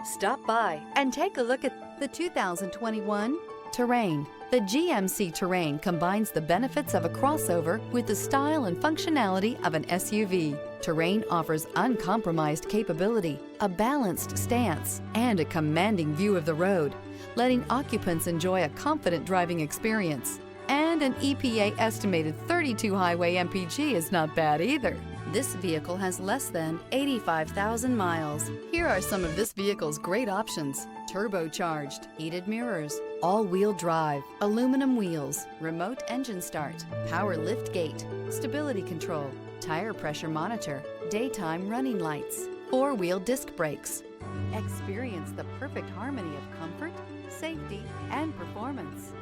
Stop by and take a look at the 2021 Terrain. The GMC Terrain combines the benefits of a crossover with the style and functionality of an SUV. Terrain offers uncompromised capability, a balanced stance, and a commanding view of the road, letting occupants enjoy a confident driving experience. And an EPA estimated 32 highway MPG is not bad either. This vehicle has less than 85,000 miles. Here are some of this vehicle's great options: turbocharged, heated mirrors, all-wheel drive, aluminum wheels, remote engine start, power lift gate, stability control, tire pressure monitor, daytime running lights, four-wheel disc brakes. Experience the perfect harmony of comfort, safety, and performance.